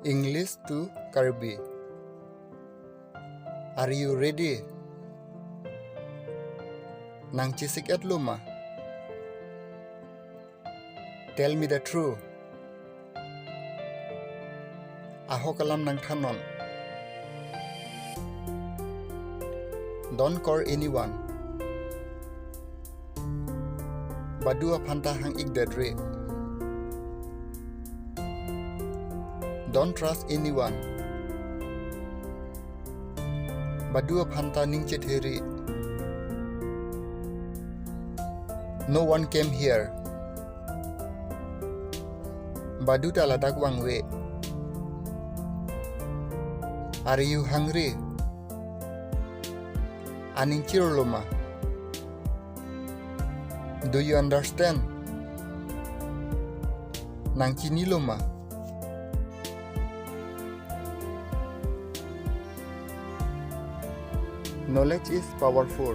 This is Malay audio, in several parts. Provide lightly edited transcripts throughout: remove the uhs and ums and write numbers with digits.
English to Karbi. Are you ready? Nang chisik at luma. Tell me the truth. Aho kalam nang thanon. Don't call anyone. Badua phanta hang igdadre. Don't trust anyone. Badua phanta ning chetheri. No one came here. Badu taladak wangwe. Are you hungry? Aning chiroloma. Do you understand? Nang chiniloma. Knowledge is powerful.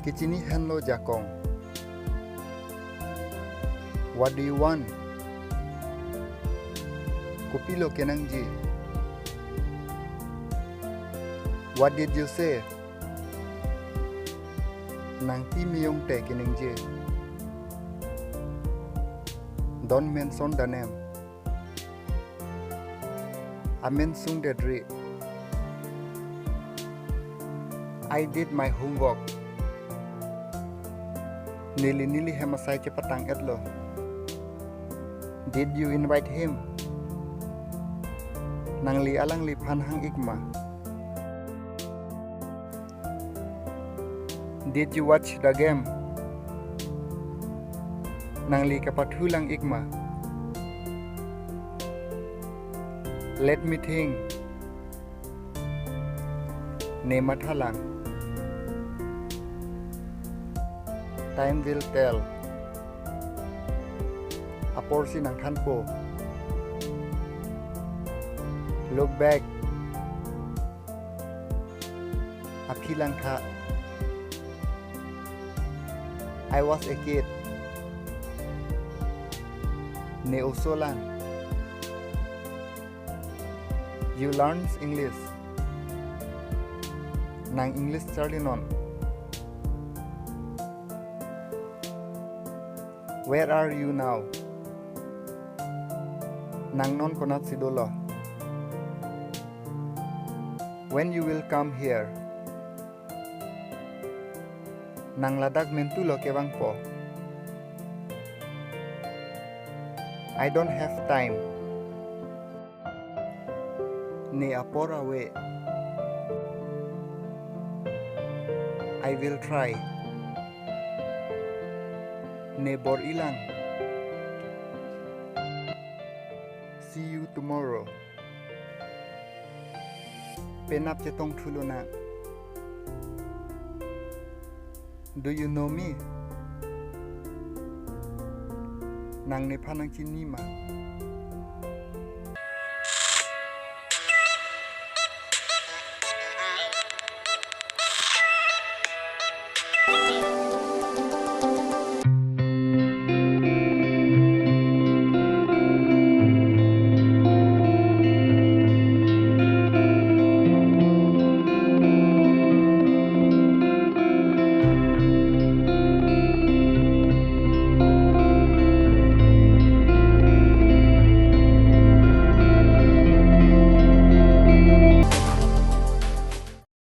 Kichini henlo jakong. What do you want? Kupilo kenangji. What did you say? Nang ti miyong te kenangji. Don't mention the name. Amen sung dedri. I did my homework. Nili hemasai cepatang etlo. Did you invite him? Nang li alang li phan hang ikma. Did you watch the game? Nang li kapathulang ikma. Let me think. Ne mathalang. Time will tell. Aporsi nang thanpo. Look back. Aphilang tha. I was a kid. Ne usolan. You learned English. Nang English charlinon. Where are you now? Nang non konat sidolo. When you will come here? Nang ladak mentulo kewang po. I don't have time. Ne apora we. I will try. Ne bor ilang. See you tomorrow. Penap chetong thuluna. Do you know me? Nang ne phanang chinima.